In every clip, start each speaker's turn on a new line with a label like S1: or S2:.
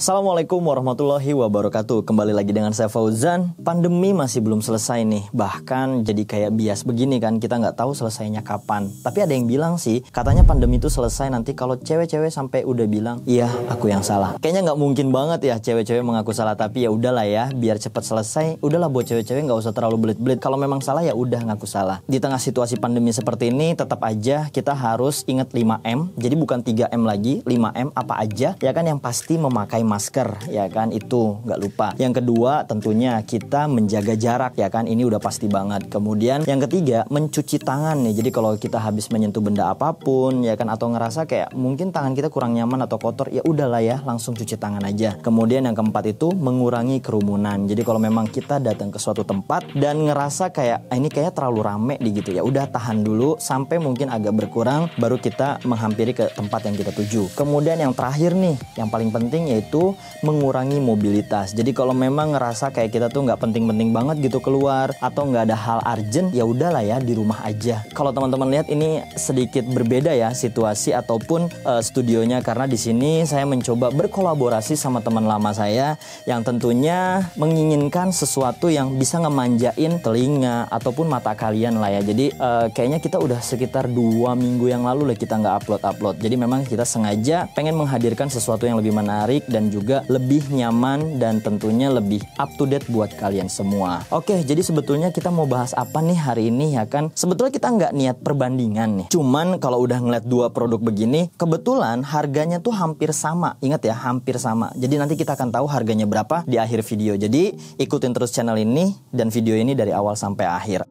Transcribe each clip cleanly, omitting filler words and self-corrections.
S1: Assalamualaikum warahmatullahi wabarakatuh. Kembali lagi dengan saya Fauzan. Pandemi masih belum selesai nih. Bahkan jadi kayak bias begini kan, kita nggak tahu selesainya kapan. Tapi ada yang bilang sih, katanya pandemi itu selesai nanti kalau cewek-cewek sampai udah bilang, iya aku yang salah. Kayaknya nggak mungkin banget ya cewek-cewek mengaku salah. Tapi ya udahlah ya, biar cepat selesai. Udahlah buat cewek-cewek nggak usah terlalu belit-belit. Kalau memang salah ya udah ngaku salah. Di tengah situasi pandemi seperti ini, tetap aja kita harus ingat 5M. Jadi bukan 3M lagi, 5M apa aja. Ya kan, yang pasti memakai masker, ya kan, itu nggak lupa. Yang kedua tentunya kita menjaga jarak, ya kan, ini udah pasti banget. Kemudian yang ketiga mencuci tangan nih. Jadi kalau kita habis menyentuh benda apapun, ya kan, atau ngerasa kayak mungkin tangan kita kurang nyaman atau kotor, ya udahlah ya, langsung cuci tangan aja. Kemudian yang keempat itu mengurangi kerumunan. Jadi kalau memang kita datang ke suatu tempat dan ngerasa kayak ini kayaknya terlalu rame di gitu, ya udah tahan dulu sampai mungkin agak berkurang, baru kita menghampiri ke tempat yang kita tuju. Kemudian yang terakhir nih, yang paling penting yaitu mengurangi mobilitas. Jadi kalau memang ngerasa kayak kita tuh nggak penting-penting banget gitu keluar atau nggak ada hal urgent, ya udahlah ya, di rumah aja. Kalau teman-teman lihat ini sedikit berbeda ya situasi ataupun studionya, karena di sini saya mencoba berkolaborasi sama teman lama saya yang tentunya menginginkan sesuatu yang bisa ngemanjain telinga ataupun mata kalian lah ya. Jadi kayaknya kita udah sekitar 2 minggu yang lalu lah kita nggak upload. Jadi memang kita sengaja pengen menghadirkan sesuatu yang lebih menarik dan juga lebih nyaman dan tentunya lebih up to date buat kalian semua. Oke, jadi sebetulnya kita mau bahas apa nih hari ini, ya kan? Sebetulnya kita nggak niat perbandingan nih. Cuman kalau udah ngeliat 2 produk begini, kebetulan harganya tuh hampir sama. Ingat ya, hampir sama. Jadi nanti kita akan tahu harganya berapa di akhir video. Jadi ikutin terus channel ini dan video ini dari awal sampai akhir.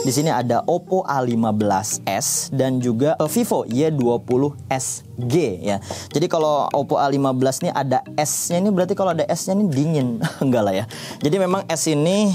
S1: Di sini ada Oppo A15s dan juga Vivo Y20s G ya. Jadi kalau Oppo A15 nih ada S-nya, ini berarti kalau ada S-nya ini dingin. Enggak lah ya. Jadi memang S ini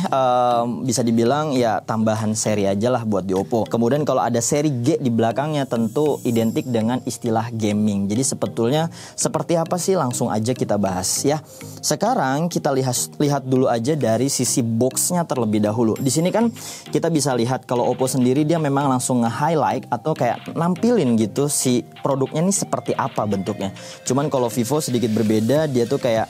S1: bisa dibilang ya tambahan seri aja lah buat di Oppo. Kemudian kalau ada seri G di belakangnya tentu identik dengan istilah gaming. Jadi sebetulnya seperti apa sih, langsung aja kita bahas ya. Sekarang kita lihat dulu aja dari sisi boxnya terlebih dahulu. Di sini kan kita bisa lihat kalau Oppo sendiri dia memang langsung nge-highlight atau kayak nampilin gitu si produknya nih seperti apa bentuknya. Cuman kalau Vivo sedikit berbeda, dia tuh kayak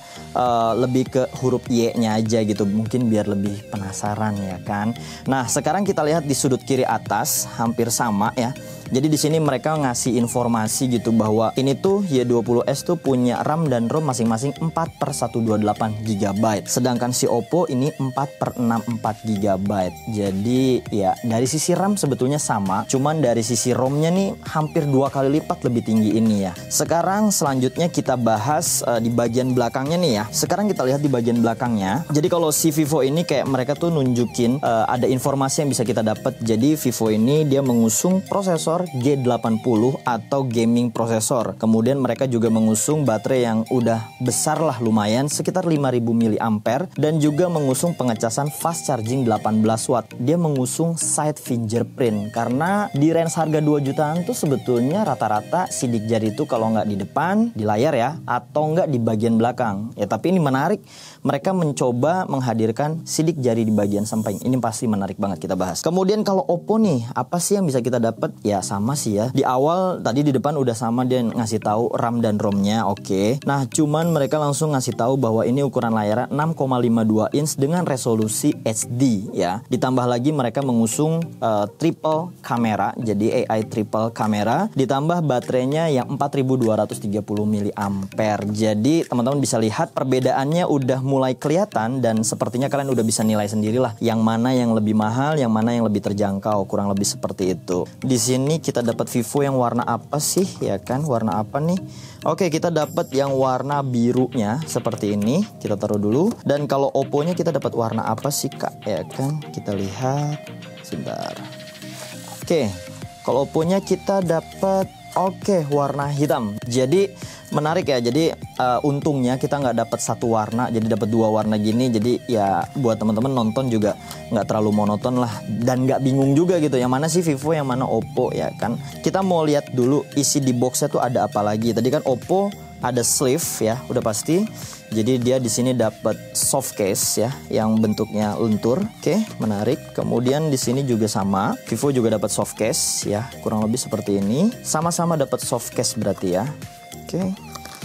S1: lebih ke huruf Y-nya aja gitu. Mungkin biar lebih penasaran ya kan. Nah, sekarang kita lihat di sudut kiri atas hampir sama ya. Jadi di sini mereka ngasih informasi gitu bahwa ini tuh Y20s tuh punya RAM dan ROM masing-masing 4/128 GB. Sedangkan si Oppo ini 4/64 GB. Jadi ya dari sisi RAM sebetulnya sama, cuman dari sisi ROM-nya nih hampir 2 kali lipat lebih tinggi ini ya. Sekarang selanjutnya kita bahas di bagian belakangnya nih ya. Sekarang kita lihat di bagian belakangnya. Jadi kalau si Vivo ini kayak mereka tuh nunjukin ada informasi yang bisa kita dapat. Jadi Vivo ini dia mengusung prosesor G80 atau gaming prosesor. Kemudian mereka juga mengusung baterai yang udah besar lah lumayan, sekitar 5000 mAh, dan juga mengusung pengecasan fast charging 18 watt. Dia mengusung side fingerprint karena di range harga 2 jutaan tuh sebetulnya rata-rata sidik jari itu kalau nggak di depan di layar ya, atau nggak di bagian belakang ya. Tapi ini menarik, mereka mencoba menghadirkan sidik jari di bagian samping. Ini pasti menarik banget kita bahas. Kemudian kalau Oppo nih, apa sih yang bisa kita dapat? Ya sama sih ya. Di awal tadi di depan udah sama, dia ngasih tahu RAM dan ROM-nya, oke. Nah, cuman mereka langsung ngasih tahu bahwa ini ukuran layarnya 6,52 inch dengan resolusi HD ya. Ditambah lagi mereka mengusung triple kamera, jadi AI triple kamera, ditambah baterainya yang 4230 mAh. Jadi teman-teman bisa lihat perbedaannya udah mulai kelihatan dan sepertinya kalian udah bisa nilai sendirilah yang mana yang lebih mahal, yang mana yang lebih terjangkau, kurang lebih seperti itu. Di sini kita dapat Vivo yang warna apa sih, ya kan? Warna apa nih? Oke, kita dapat yang warna birunya seperti ini. Kita taruh dulu. Dan kalau Oppo-nya kita dapat warna apa sih, Kak? Ya kan? Kita lihat sebentar. Oke. Kalau Oppo-nya kita dapat warna hitam. Jadi menarik ya. Jadi untungnya kita nggak dapat satu warna, jadi dapat 2 warna gini. Jadi ya buat teman-teman nonton juga nggak terlalu monoton lah, dan nggak bingung juga gitu yang mana sih Vivo, yang mana Oppo ya kan. Kita mau lihat dulu isi di boxnya tuh ada apa lagi. Tadi kan Oppo ada sleeve ya, udah pasti. Jadi dia di sini dapat soft case ya, yang bentuknya lentur. Oke, menarik. Kemudian di sini juga sama, Vivo juga dapat soft case ya, kurang lebih seperti ini. Sama-sama dapat soft case berarti ya. Oke.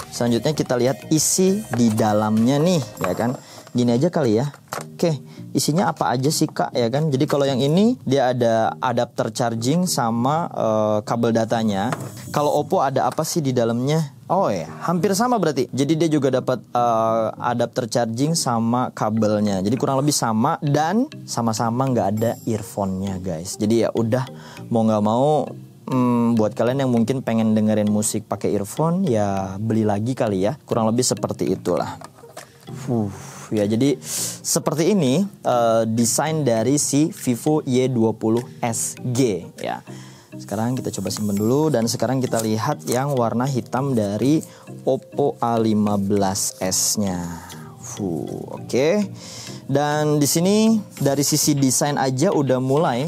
S1: Selanjutnya kita lihat isi di dalamnya nih, ya kan. Gini aja kali ya. Oke, isinya apa aja sih Kak, ya kan? Jadi kalau yang ini dia ada adapter charging sama kabel datanya. Kalau Oppo ada apa sih di dalamnya? Oh ya, hampir sama berarti. Jadi dia juga dapat adapter charging sama kabelnya. Jadi kurang lebih sama dan sama-sama nggak ada earphone-nya guys. Jadi ya udah, mau nggak mau buat kalian yang mungkin pengen dengerin musik pakai earphone, ya beli lagi kali ya. Kurang lebih seperti itulah. Ya, jadi seperti ini desain dari si Vivo Y20 SG ya. Sekarang kita coba simpan dulu dan sekarang kita lihat yang warna hitam dari Oppo A15s-nya. Oke. Dan di sini dari sisi desain aja udah mulai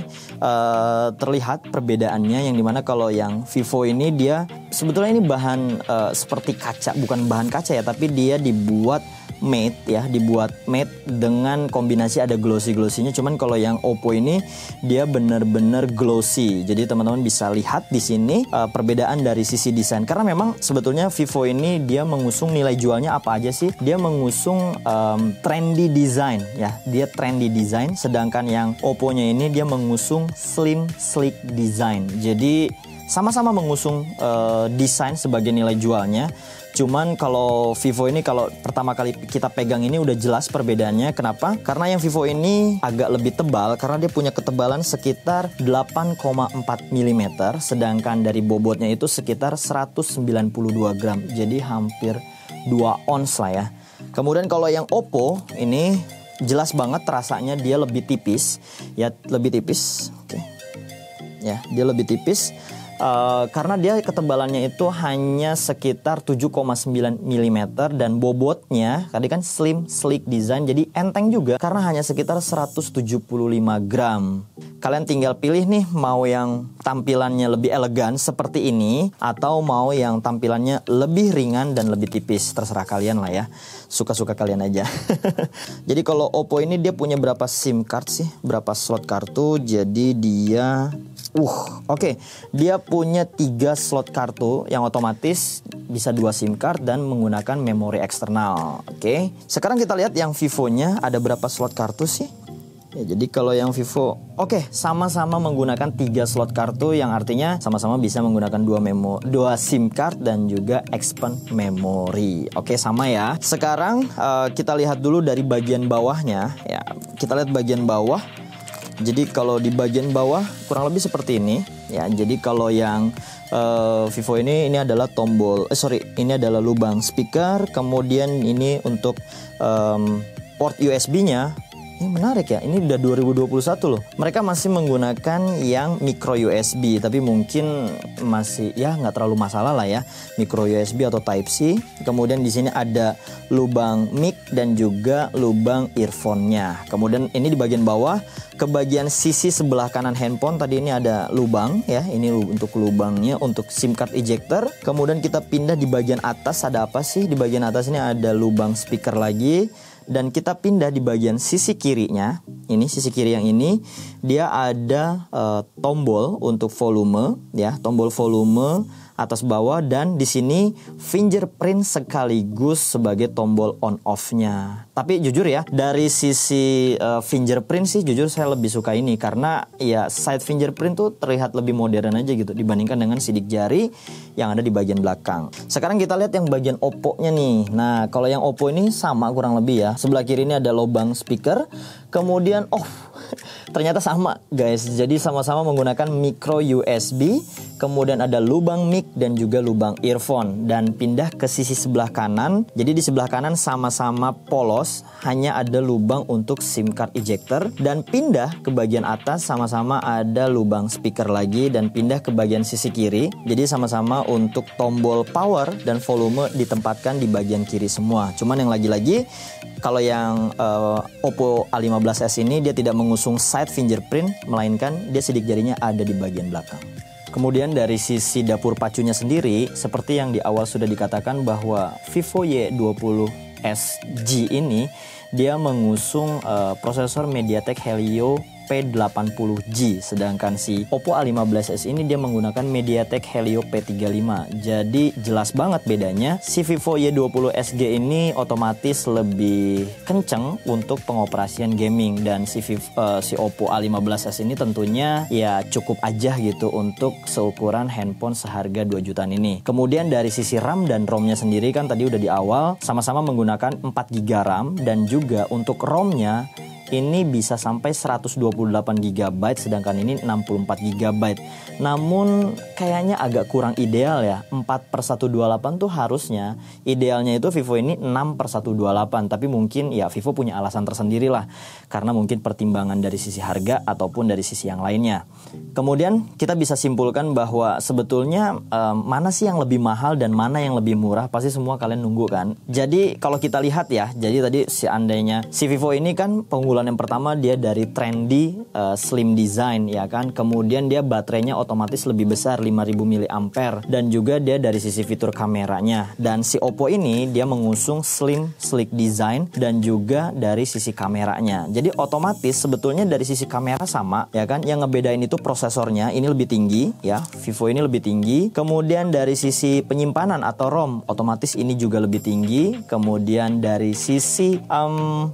S1: terlihat perbedaannya, yang dimana kalau yang Vivo ini dia sebetulnya ini bahan seperti kaca, bukan bahan kaca ya, tapi dia dibuat matte ya, dibuat matte dengan kombinasi ada glossy-glossinya. Cuman kalau yang Oppo ini dia bener-bener glossy. Jadi teman-teman bisa lihat di sini perbedaan dari sisi desain. Karena memang sebetulnya Vivo ini dia mengusung nilai jualnya apa aja sih? Dia mengusung trendy design ya. Dia trendy design, sedangkan yang Oppo-nya ini dia mengusung slim sleek design. Jadi sama-sama mengusung desain sebagai nilai jualnya. Cuman kalau Vivo ini kalau pertama kali kita pegang ini udah jelas perbedaannya. Kenapa? Karena yang Vivo ini agak lebih tebal karena dia punya ketebalan sekitar 8,4 mm. Sedangkan dari bobotnya itu sekitar 192 gram. Jadi hampir 2 ons lah ya. Kemudian kalau yang Oppo ini jelas banget rasanya dia lebih tipis. Ya lebih tipis. Oke. Ya dia lebih tipis. Karena dia ketebalannya itu hanya sekitar 7,9 mm dan bobotnya tadi kan slim sleek design, jadi enteng juga karena hanya sekitar 175 gram. Kalian tinggal pilih nih mau yang tampilannya lebih elegan seperti ini atau mau yang tampilannya lebih ringan dan lebih tipis, terserah kalian lah ya, suka-suka kalian aja. Jadi kalau Oppo ini dia punya berapa SIM card sih, berapa slot kartu? Jadi dia Oke. Dia punya 3 slot kartu yang otomatis bisa 2 SIM card dan menggunakan memori eksternal. Oke. Sekarang kita lihat yang Vivo-nya ada berapa slot kartu sih? Ya, jadi kalau yang Vivo, sama-sama menggunakan 3 slot kartu, yang artinya sama-sama bisa menggunakan 2 SIM card dan juga expand memory. Oke, sama ya. Sekarang kita lihat dulu dari bagian bawahnya. Ya, kita lihat bagian bawah. Jadi kalau di bagian bawah kurang lebih seperti ini ya. Jadi kalau yang Vivo ini adalah ini adalah lubang speaker. Kemudian ini untuk port USB-nya. Ini menarik ya, ini udah 2021 loh. Mereka masih menggunakan yang micro USB, tapi mungkin masih ya nggak terlalu masalah lah ya, micro USB atau Type C. Kemudian di sini ada lubang mic dan juga lubang earphone-nya. Kemudian ini di bagian bawah, ke bagian sisi sebelah kanan handphone tadi ini ada lubang ya. Ini untuk lubangnya untuk SIM card ejector. Kemudian kita pindah di bagian atas, ada apa sih? Di bagian atas ini ada lubang speaker lagi. Dan kita pindah di bagian sisi kirinya, ini sisi kiri yang ini, dia ada tombol untuk volume, ya, tombol volume atas bawah, dan di sini fingerprint sekaligus sebagai tombol on off-nya. Tapi jujur ya, dari sisi fingerprint sih jujur saya lebih suka ini karena ya side fingerprint tuh terlihat lebih modern aja gitu dibandingkan dengan sidik jari yang ada di bagian belakang. Sekarang kita lihat yang bagian Oppo-nya nih. Nah, kalau yang Oppo ini sama kurang lebih ya. Sebelah kiri ini ada lubang speaker, kemudian ternyata sama guys. Jadi sama-sama menggunakan micro USB, kemudian ada lubang mic dan juga lubang earphone. Dan pindah ke sisi sebelah kanan. Jadi di sebelah kanan sama-sama polos, hanya ada lubang untuk SIM card ejector. Dan pindah ke bagian atas sama-sama ada lubang speaker lagi. Dan pindah ke bagian sisi kiri, jadi sama-sama untuk tombol power dan volume ditempatkan di bagian kiri semua. Cuman yang lagi-lagi kalau yang Oppo A15s ini dia tidak mengusung side fingerprint, melainkan dia sidik jarinya ada di bagian belakang. Kemudian dari sisi dapur pacunya sendiri, seperti yang di awal sudah dikatakan bahwa Vivo Y20 SG ini dia mengusung prosesor MediaTek Helio P80G, sedangkan si Oppo A15s ini dia menggunakan MediaTek Helio P35. Jadi jelas banget bedanya. Si Vivo Y20 SG ini otomatis lebih kenceng untuk pengoperasian gaming, dan si Oppo A15s ini tentunya ya cukup aja gitu untuk seukuran handphone seharga 2 jutaan ini. Kemudian dari sisi RAM dan ROM-nya sendiri kan tadi udah di awal sama-sama menggunakan 4 GB RAM, dan juga untuk ROM-nya ini bisa sampai 128 GB, sedangkan ini 64 GB. Namun kayaknya agak kurang ideal ya. 4/128 tuh harusnya idealnya itu Vivo ini 6/128, tapi mungkin ya Vivo punya alasan tersendiri lah, karena mungkin pertimbangan dari sisi harga ataupun dari sisi yang lainnya. Kemudian kita bisa simpulkan bahwa sebetulnya mana sih yang lebih mahal dan mana yang lebih murah, pasti semua kalian nunggu kan. Jadi kalau kita lihat ya, jadi tadi seandainya si Vivo ini kan unggulan yang pertama dia dari trendy slim design ya kan. Kemudian dia baterainya otomatis lebih besar 5000 mAh, dan juga dia dari sisi fitur kameranya. Dan si Oppo ini dia mengusung slim sleek design dan juga dari sisi kameranya. Jadi otomatis sebetulnya dari sisi kamera sama ya kan. Yang ngebedain itu prosesornya ini lebih tinggi ya. Vivo ini lebih tinggi. Kemudian dari sisi penyimpanan atau ROM otomatis ini juga lebih tinggi. Kemudian dari sisi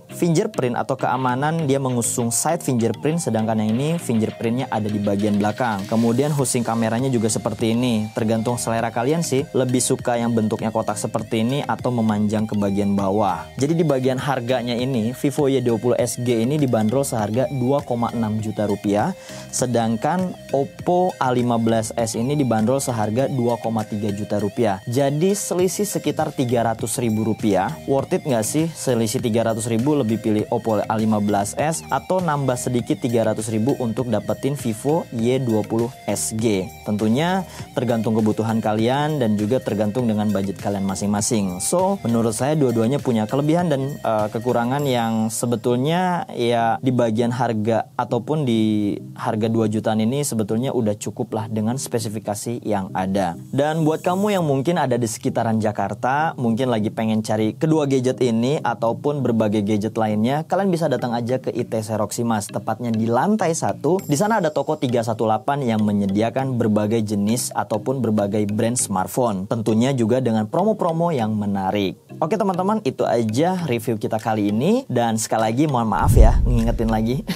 S1: fingerprint atau keamanan dia mengusung side fingerprint, sedangkan yang ini fingerprintnya ada di bagian belakang. Kemudian housing kameranya juga seperti ini. Tergantung selera kalian sih, lebih suka yang bentuknya kotak seperti ini atau memanjang ke bagian bawah. Jadi di bagian harganya ini Vivo Y20 SG ini dibanderol seharga 2,6 juta rupiah, sedangkan Oppo A15s ini dibanderol seharga 2,3 juta rupiah. Jadi selisih sekitar 300 ribu rupiah. Worth it nggak sih selisih 300 ribu lebih pilih Oppo A15s atau nambah sedikit 300 ribu untuk dapetin Vivo Y20 SG? Tentunya tergantung kebutuhan kalian dan juga tergantung dengan budget kalian masing-masing. So menurut saya dua-duanya punya kelebihan dan kekurangan yang sebetulnya ya di bagian harga ataupun di harga 2 jutaan ini sebetulnya udah cukup lah dengan spesifikasi yang ada. Dan buat kamu yang mungkin ada di sekitaran Jakarta, mungkin lagi pengen cari kedua gadget ini ataupun berbagai gadget lainnya, kalian bisa datang aja ke ITC Roximas, tepatnya di lantai 1. Di sana ada toko 318 yang menyediakan berbagai jenis ataupun berbagai brand smartphone. Tentunya juga dengan promo-promo yang menarik. Oke teman-teman, itu aja review kita kali ini. Dan sekali lagi mohon maaf ya, ngingetin lagi.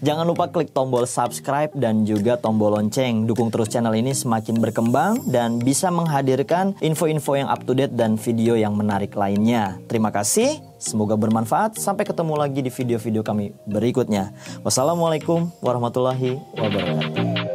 S1: Jangan lupa klik tombol subscribe dan juga tombol lonceng. Dukung terus channel ini semakin berkembang dan bisa menghadirkan info-info yang up to date dan video yang menarik lainnya. Terima kasih, semoga bermanfaat. Sampai ketemu lagi di video-video kami berikutnya. Wassalamualaikum warahmatullahi wabarakatuh.